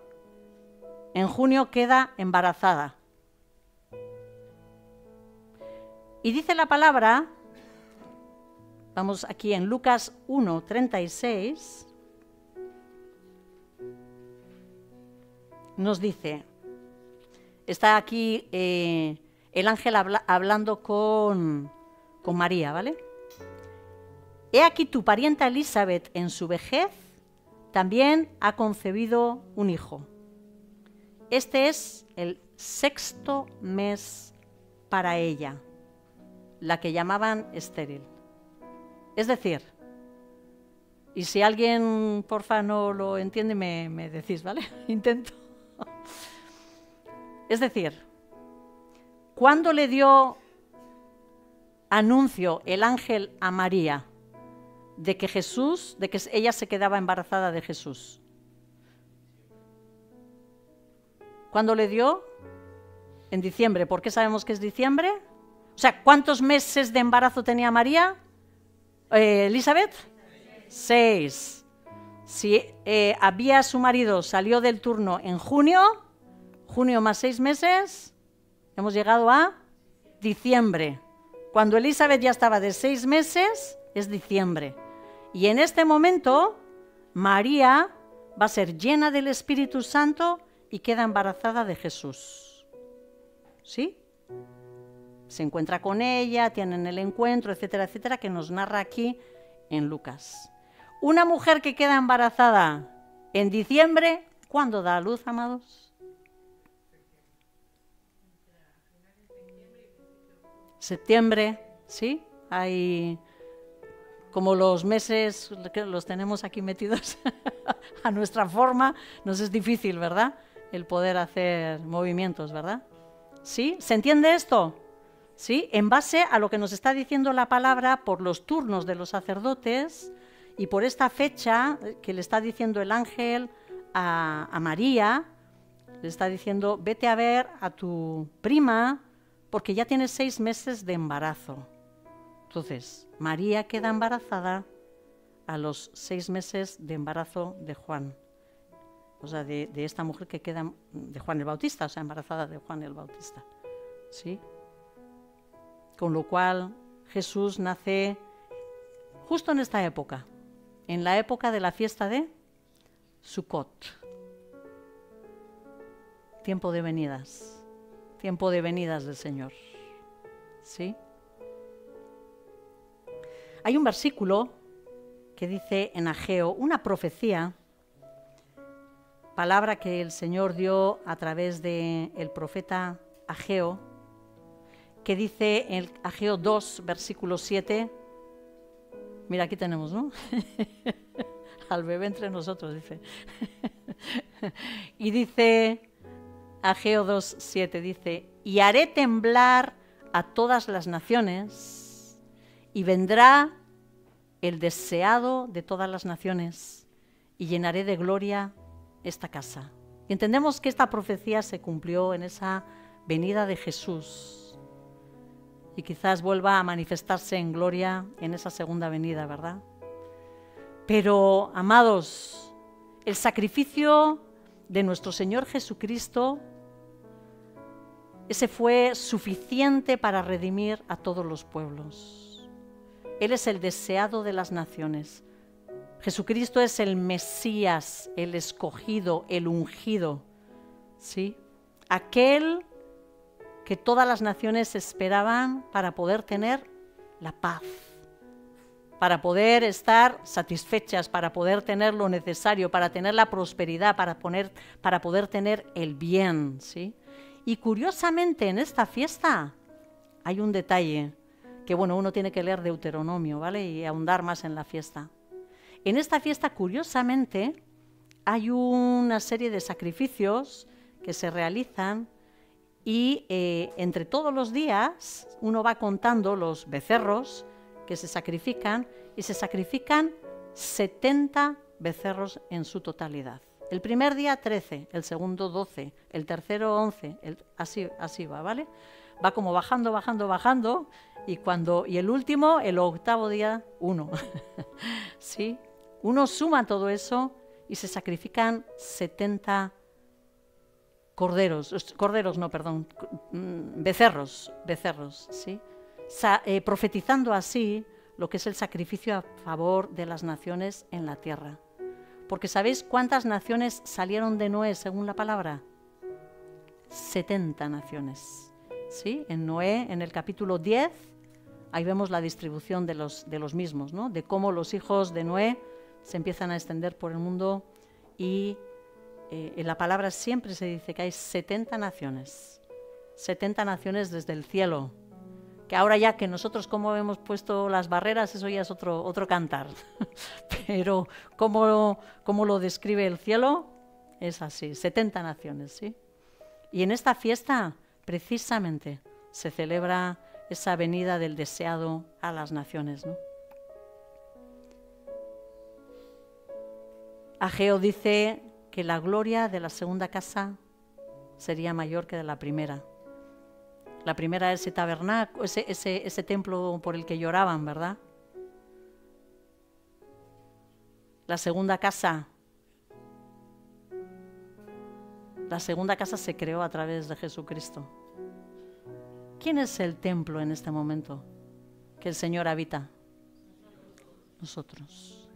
en junio queda embarazada. Y dice la palabra, vamos aquí en Lucas 1:36, nos dice, está aquí el ángel hablando con María, ¿vale? He aquí tu parienta Elizabeth en su vejez también ha concebido un hijo. Este es el 6º mes para ella, la que llamaban estéril. Es decir, y si alguien, porfa, no lo entiende, me decís, ¿vale? Intento. Es decir, ¿cuándo le dio anuncio el ángel a María de que ella se quedaba embarazada de Jesús? ¿Cuándo le dio? En diciembre. ¿Por qué sabemos que es diciembre? O sea, ¿cuántos meses de embarazo tenía María? ¿Elizabeth? 6. Si su marido salió del turno en junio más 6 meses, hemos llegado a diciembre. Cuando Elizabeth ya estaba de 6 meses, es diciembre. Y en este momento, María va a ser llena del Espíritu Santo y queda embarazada de Jesús. ¿Sí? Se encuentra con ella, tienen el encuentro, etcétera, etcétera, que nos narra aquí en Lucas. Una mujer que queda embarazada en diciembre, ¿cuándo da a luz, amados? Septiembre, ¿sí? Hay como los meses que los tenemos aquí metidos a nuestra forma, nos es difícil, ¿verdad? El poder hacer movimientos, ¿verdad? ¿Sí? ¿Se entiende esto? ¿Sí? En base a lo que nos está diciendo la palabra por los turnos de los sacerdotes y por esta fecha que le está diciendo el ángel a María, le está diciendo, vete a ver a tu prima porque ya tiene 6 meses de embarazo. Entonces, María queda embarazada a los 6 meses de embarazo de Juan. O sea, de esta mujer que queda, de Juan el Bautista, o sea, embarazada de Juan el Bautista. ¿Sí? Con lo cual, Jesús nace justo en esta época, en la época de la fiesta de Sukkot. Tiempo de venidas del Señor. ¿Sí? Hay un versículo que dice en Ageo, una profecía, palabra que el Señor dio a través del profeta Ageo, que dice en Ageo 2, versículo 7, mira, aquí tenemos, ¿no? Al bebé entre nosotros, dice. Y dice, Ageo 2:7 dice, y haré temblar a todas las naciones, y vendrá el deseado de todas las naciones y llenaré de gloria esta casa. Y entendemos que esta profecía se cumplió en esa venida de Jesús y quizás vuelva a manifestarse en gloria en esa segunda venida, ¿verdad? Pero, amados, el sacrificio de nuestro Señor Jesucristo, ese fue suficiente para redimir a todos los pueblos. Él es el deseado de las naciones. Jesucristo es el Mesías, el escogido, el ungido, ¿sí? Aquel que todas las naciones esperaban para poder tener la paz, para poder estar satisfechas, para poder tener lo necesario, para tener la prosperidad, para poder tener el bien, ¿sí? Y curiosamente en esta fiesta hay un detalle que, bueno, uno tiene que leer Deuteronomio, ¿vale? Y ahondar más en la fiesta. En esta fiesta, curiosamente, hay una serie de sacrificios que se realizan y entre todos los días uno va contando los becerros que se sacrifican y se sacrifican 70 becerros en su totalidad. El primer día 13, el segundo 12, el tercero 11, así va, ¿vale? Va como bajando, y el último, el octavo día, 1. ¿Sí? Uno suma todo eso y se sacrifican 70 becerros, ¿sí? Profetizando así lo que es el sacrificio a favor de las naciones en la tierra. Porque ¿sabéis cuántas naciones salieron de Noé según la palabra? 70 naciones. ¿Sí? En Noé, en el capítulo 10, ahí vemos la distribución de los mismos, ¿no? De cómo los hijos de Noé se empiezan a extender por el mundo y en la palabra siempre se dice que hay 70 naciones. 70 naciones desde el cielo. Que ahora ya que nosotros como hemos puesto las barreras, eso ya es otro cantar. Pero como lo describe el cielo, es así, 70 naciones, ¿sí? Y en esta fiesta, precisamente, se celebra esa venida del deseado a las naciones, ¿no? Ageo dice que la gloria de la segunda casa sería mayor que de la primera. La primera es ese tabernáculo, ese templo por el que lloraban, ¿verdad? La segunda casa se creó a través de Jesucristo. ¿Quién es el templo en este momento que el Señor habita? Nosotros.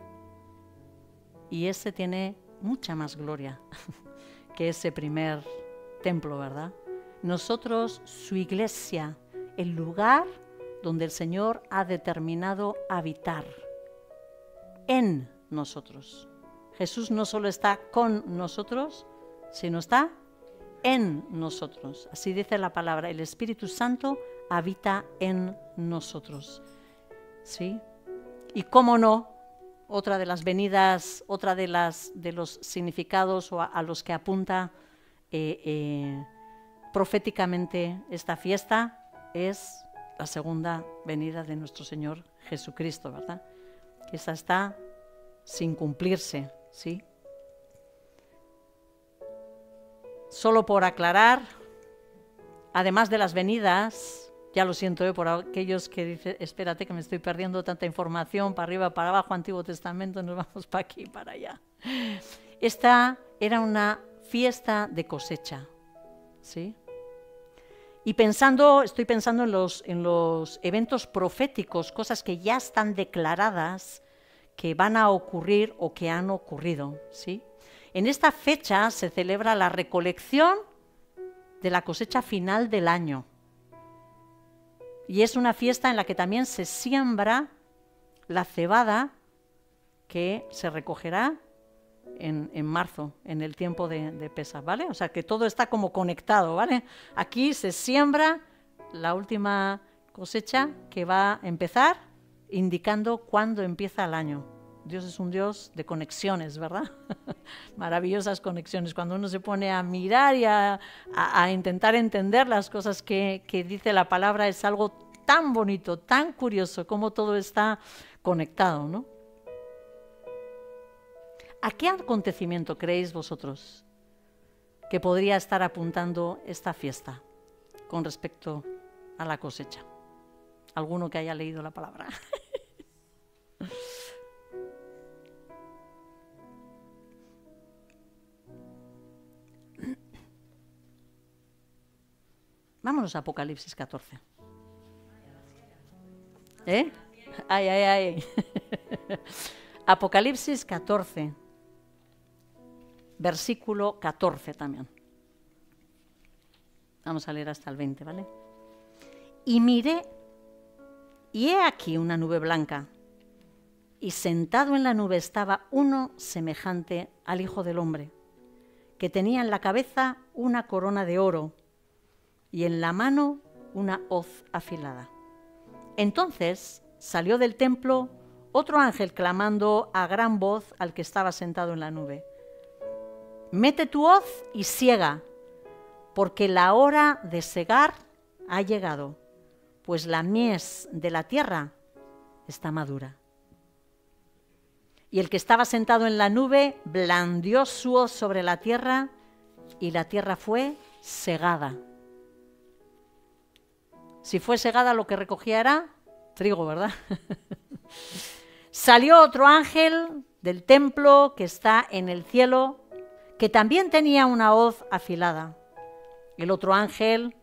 Y ese tiene mucha más gloria que ese primer templo, ¿verdad? Nosotros, su iglesia, el lugar donde el Señor ha determinado habitar en nosotros. Jesús no solo está con nosotros, sino está en nosotros. Así dice la palabra, el Espíritu Santo habita en nosotros. ¿Sí? Y cómo no, otra de las venidas, otra de los significados a los que apunta proféticamente esta fiesta es la segunda venida de nuestro Señor Jesucristo, ¿verdad? Que esa está sin cumplirse, ¿sí? Solo por aclarar, además de las venidas, ya lo siento por aquellos que dicen, espérate que me estoy perdiendo tanta información, para arriba, para abajo, Antiguo Testamento, nos vamos para aquí, para allá. Esta era una fiesta de cosecha, ¿sí? Y estoy pensando en los eventos proféticos, cosas que ya están declaradas, que van a ocurrir o que han ocurrido, ¿sí? En esta fecha se celebra la recolección de la cosecha final del año. Y es una fiesta en la que también se siembra la cebada que se recogerá en marzo, en el tiempo de Pesaj, ¿vale? O sea que todo está como conectado, ¿vale? Aquí se siembra la última cosecha que va a empezar, indicando cuándo empieza el año. Dios es un Dios de conexiones, ¿verdad? Maravillosas conexiones. Cuando uno se pone a mirar y a intentar entender las cosas que dice la palabra, es algo tan bonito, tan curioso, cómo todo está conectado, ¿no? ¿A qué acontecimiento creéis vosotros que podría estar apuntando esta fiesta con respecto a la cosecha? ¿Alguno que haya leído la palabra? Vámonos a Apocalipsis 14. ¿Eh? Ay, ay, ay. Apocalipsis 14, versículo 14 también. Vamos a leer hasta el 20, ¿vale? Y miré, y he aquí una nube blanca, y sentado en la nube estaba uno semejante al Hijo del Hombre, que tenía en la cabeza una corona de oro, y en la mano una hoz afilada. Entonces salió del templo otro ángel clamando a gran voz al que estaba sentado en la nube: mete tu hoz y siega, porque la hora de segar ha llegado, pues la mies de la tierra está madura. Y el que estaba sentado en la nube blandió su hoz sobre la tierra, y la tierra fue segada. Si fue segada, lo que recogía era trigo, ¿verdad? Salió otro ángel del templo que está en el cielo, que también tenía una hoz afilada. El otro ángel,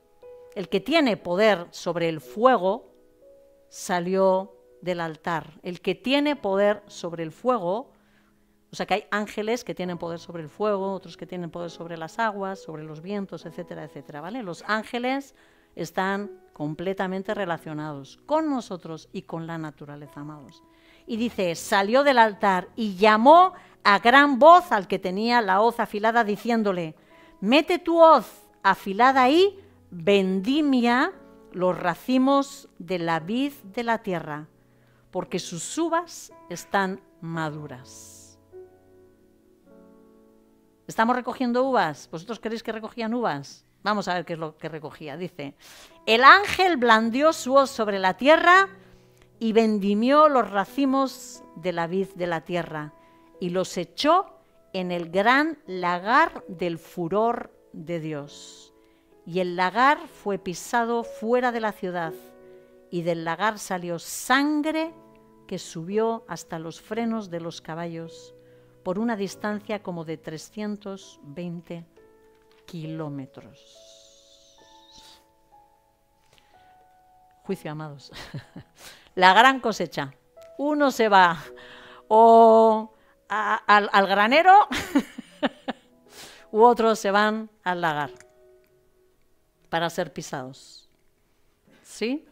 el que tiene poder sobre el fuego, salió del altar. El que tiene poder sobre el fuego, o sea que hay ángeles que tienen poder sobre el fuego, otros que tienen poder sobre las aguas, sobre los vientos, etcétera, etcétera, ¿vale? Los ángeles están completamente relacionados con nosotros y con la naturaleza, amados. Y dice, salió del altar y llamó a gran voz al que tenía la hoz afilada, diciéndole: mete tu hoz afilada ahí, vendimia los racimos de la vid de la tierra, porque sus uvas están maduras. ¿Estamos recogiendo uvas? ¿Vosotros creéis que recogían uvas? Vamos a ver qué es lo que recogía. Dice, el ángel blandió su hoz sobre la tierra y vendimió los racimos de la vid de la tierra y los echó en el gran lagar del furor de Dios. Y el lagar fue pisado fuera de la ciudad, y del lagar salió sangre que subió hasta los frenos de los caballos por una distancia como de 320 kilómetros. Juicio, amados. La gran cosecha. Uno se va o al granero u otros se van al lagar para ser pisados. ¿Sí?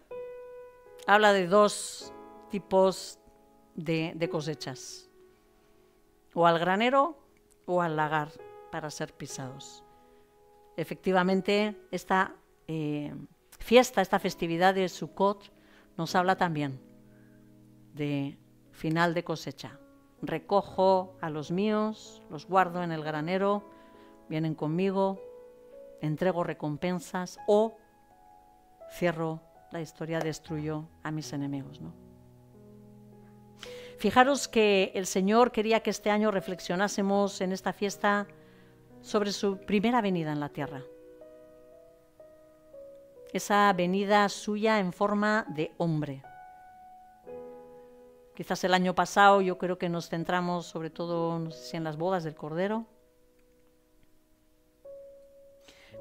Habla de dos tipos de cosechas. O al granero o al lagar para ser pisados. Efectivamente, esta fiesta, esta festividad de Sukkot nos habla también de final de cosecha. Recojo a los míos, los guardo en el granero, vienen conmigo, entrego recompensas o cierro la historia, destruyo a mis enemigos, ¿no? Fijaros que el Señor quería que este año reflexionásemos en esta fiesta sobre su primera venida en la tierra. Esa venida suya en forma de hombre. Quizás el año pasado yo creo que nos centramos sobre todo, no sé si en las bodas del Cordero.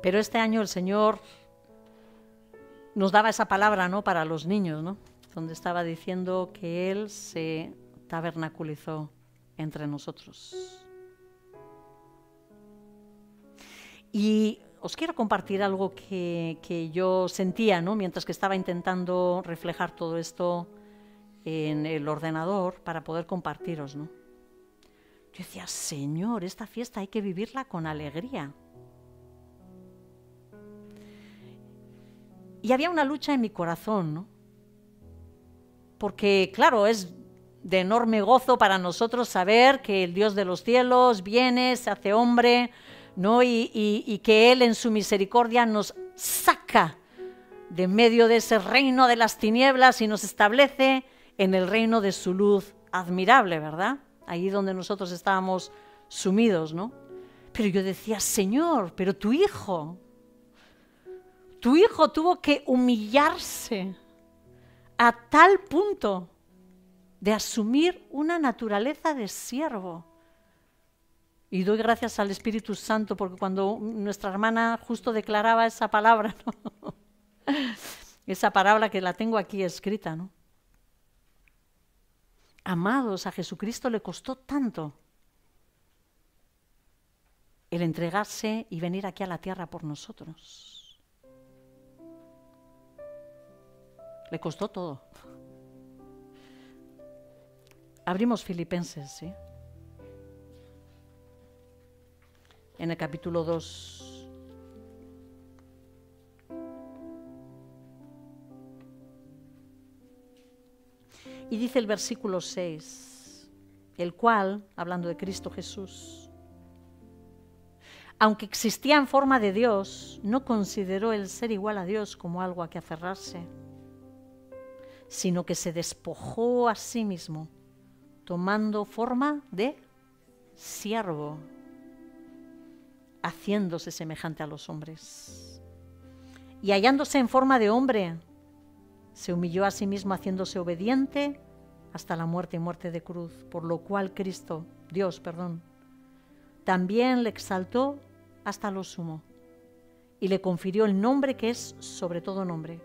Pero este año el Señor nos daba esa palabra, ¿no?, para los niños, ¿no?, donde estaba diciendo que Él se tabernaculizó entre nosotros. Y os quiero compartir algo que yo sentía, ¿no?, mientras que estaba intentando reflejar todo esto en el ordenador para poder compartiros, ¿no? Yo decía, Señor, esta fiesta hay que vivirla con alegría. Y había una lucha en mi corazón, ¿no? Porque, claro, es de enorme gozo para nosotros saber que el Dios de los cielos viene, se hace hombre, ¿no? Y que Él en su misericordia nos saca de medio de ese reino de las tinieblas y nos establece en el reino de su luz admirable, ¿verdad? Ahí donde nosotros estábamos sumidos, ¿no? Pero yo decía, Señor, pero tu hijo tuvo que humillarse a tal punto de asumir una naturaleza de siervo. Y doy gracias al Espíritu Santo porque cuando nuestra hermana justo declaraba esa palabra, ¿no? Esa palabra que la tengo aquí escrita, ¿no? Amados, a Jesucristo le costó tanto el entregarse y venir aquí a la tierra por nosotros. Le costó todo. Abrimos Filipenses, ¿sí? En el capítulo 2. Y dice el versículo 6, el cual, hablando de Cristo Jesús, aunque existía en forma de Dios, no consideró el ser igual a Dios como algo a que aferrarse, sino que se despojó a sí mismo, tomando forma de siervo, haciéndose semejante a los hombres. Y hallándose en forma de hombre, se humilló a sí mismo haciéndose obediente hasta la muerte y muerte de cruz, por lo cual Dios, también le exaltó hasta lo sumo y le confirió el nombre que es sobre todo nombre,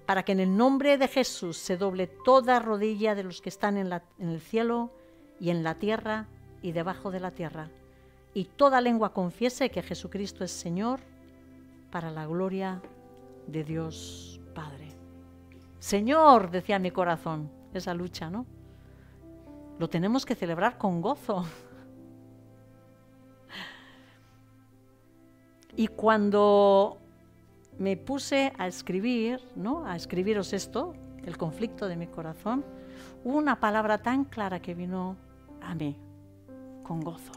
para que en el nombre de Jesús se doble toda rodilla de los que están en el cielo y en la tierra y debajo de la tierra, y toda lengua confiese que Jesucristo es Señor, para la gloria de Dios Padre. Señor, decía mi corazón, esa lucha, ¿no? Lo tenemos que celebrar con gozo. Y cuando me puse a escribir, ¿no? A escribiros esto, el conflicto de mi corazón, hubo una palabra tan clara que vino a mí, con gozo.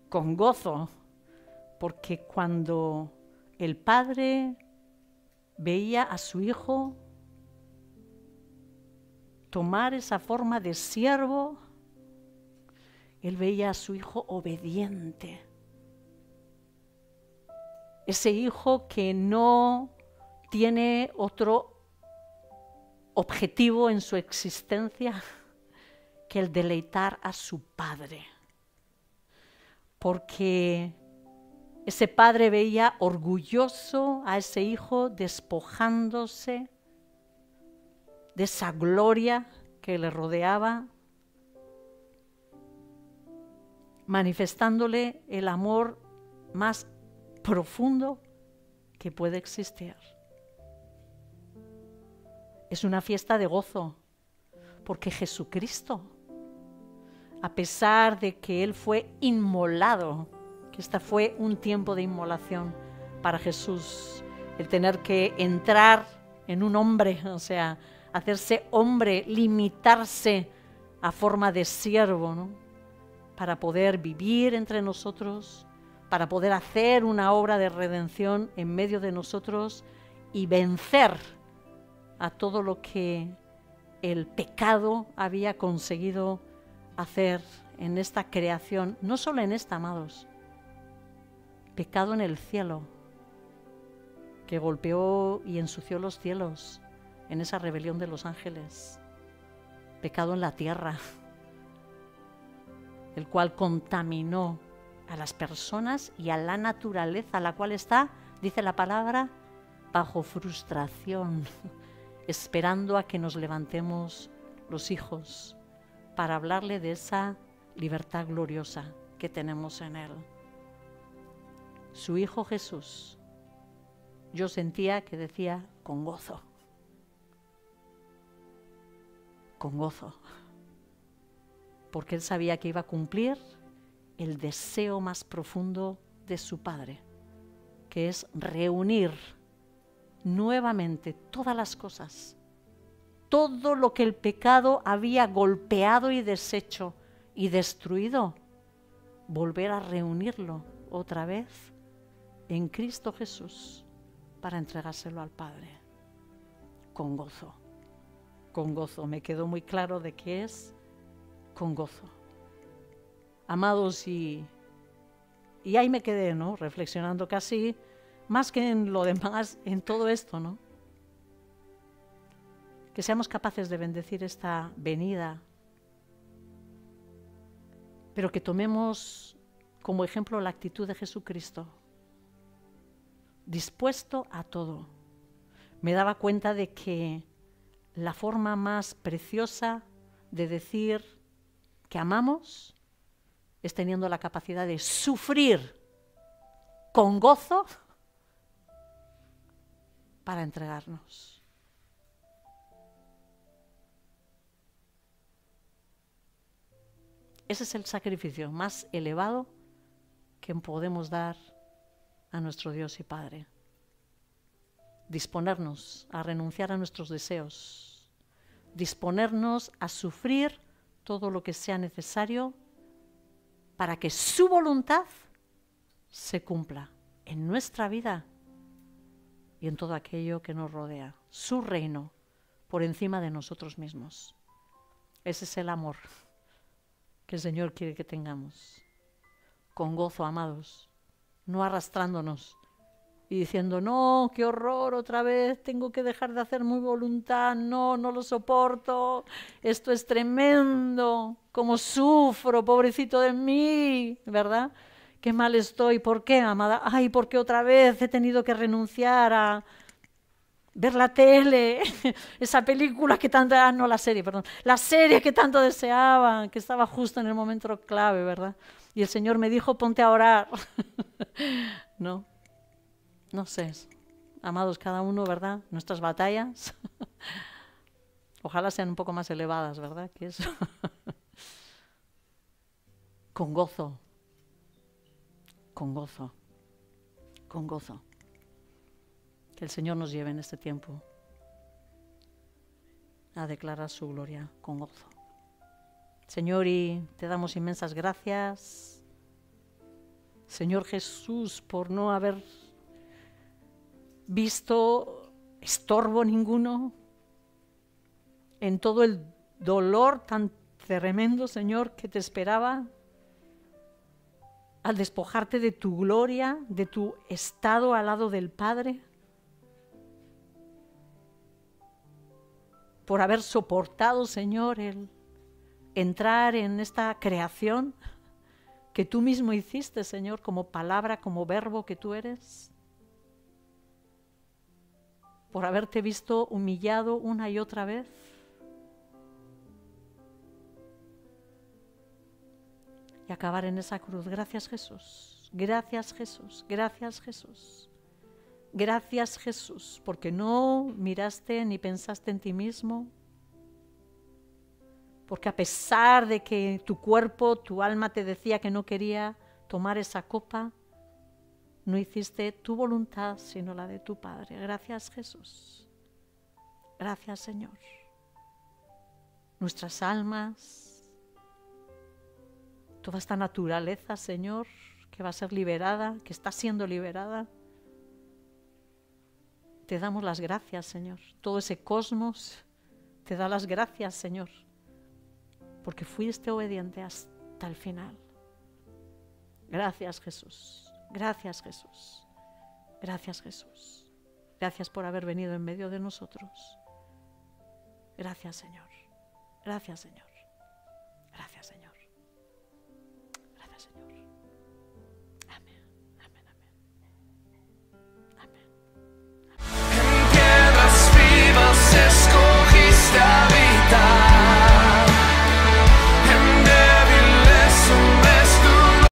Con gozo, porque cuando el Padre veía a su Hijo tomar esa forma de siervo, Él veía a su Hijo obediente. Ese Hijo que no tiene otro objetivo en su existencia que el deleitar a su Padre. Porque ese Padre veía orgulloso a ese Hijo despojándose de esa gloria que le rodeaba, manifestándole el amor más profundo que puede existir. Es una fiesta de gozo, porque Jesucristo, a pesar de que Él fue inmolado, que este fue un tiempo de inmolación para Jesús, el tener que entrar en un hombre, o sea, hacerse hombre, limitarse a forma de siervo, ¿no? Para poder vivir entre nosotros, para poder hacer una obra de redención en medio de nosotros y vencer a todo lo que el pecado había conseguido hacer en esta creación, no solo en esta, amados, pecado en el cielo, que golpeó y ensució los cielos en esa rebelión de los ángeles, pecado en la tierra, el cual contaminó a las personas y a la naturaleza, la cual está, dice la palabra, bajo frustración, esperando a que nos levantemos los hijos para hablarle de esa libertad gloriosa que tenemos en Él. Su Hijo Jesús, yo sentía que decía con gozo, porque Él sabía que iba a cumplir el deseo más profundo de su Padre, que es reunir nuevamente todas las cosas, todo lo que el pecado había golpeado y deshecho y destruido, volver a reunirlo otra vez en Cristo Jesús, para entregárselo al Padre. Con gozo. Con gozo. Me quedó muy claro de que es con gozo. Amados, y ahí me quedé, ¿no? Reflexionando casi, más que en lo demás, en todo esto, ¿no? Que seamos capaces de bendecir esta venida, pero que tomemos como ejemplo la actitud de Jesucristo, dispuesto a todo. Me daba cuenta de que la forma más preciosa de decir que amamos es teniendo la capacidad de sufrir con gozo para entregarnos. Ese es el sacrificio más elevado que podemos dar a nuestro Dios y Padre. Disponernos a renunciar a nuestros deseos, disponernos a sufrir todo lo que sea necesario para que su voluntad se cumpla en nuestra vida y en todo aquello que nos rodea. Su reino por encima de nosotros mismos. Ese es el amor que el Señor quiere que tengamos. Con gozo, amados, no arrastrándonos y diciendo, no, qué horror, otra vez tengo que dejar de hacer mi voluntad, no lo soporto, esto es tremendo, cómo sufro, pobrecito de mí, ¿verdad? Qué mal estoy, ¿por qué, amada? Ay, ¿por qué otra vez he tenido que renunciar a ver la tele, esa película que tanto, no la serie, perdón, la serie que tanto deseaba, que estaba justo en el momento clave, ¿verdad? Y el Señor me dijo, ponte a orar. No sé, amados, cada uno, ¿verdad? Nuestras batallas, ojalá sean un poco más elevadas, ¿verdad? Que eso. Con gozo, con gozo, con gozo. Que el Señor nos lleve en este tiempo a declarar su gloria con gozo. Señor, y te damos inmensas gracias, Señor Jesús, por no haber visto estorbo ninguno en todo el dolor tan tremendo, Señor, que te esperaba al despojarte de tu gloria, de tu estado al lado del Padre, por haber soportado, Señor, el entrar en esta creación que tú mismo hiciste, Señor, como palabra, como verbo que tú eres, por haberte visto humillado una y otra vez, y acabar en esa cruz. Gracias, Jesús. Gracias, Jesús. Gracias, Jesús. Gracias, Jesús, porque no miraste ni pensaste en ti mismo, porque a pesar de que tu cuerpo, tu alma te decía que no quería tomar esa copa, no hiciste tu voluntad sino la de tu Padre. Gracias, Jesús. Gracias, Señor. Nuestras almas, toda esta naturaleza, Señor, que va a ser liberada, que está siendo liberada, te damos las gracias, Señor. Todo ese cosmos te da las gracias, Señor, porque fuiste obediente hasta el final. Gracias, Jesús. Gracias, Jesús. Gracias, Jesús. Gracias por haber venido en medio de nosotros. Gracias, Señor. Gracias, Señor. Gracias, Señor.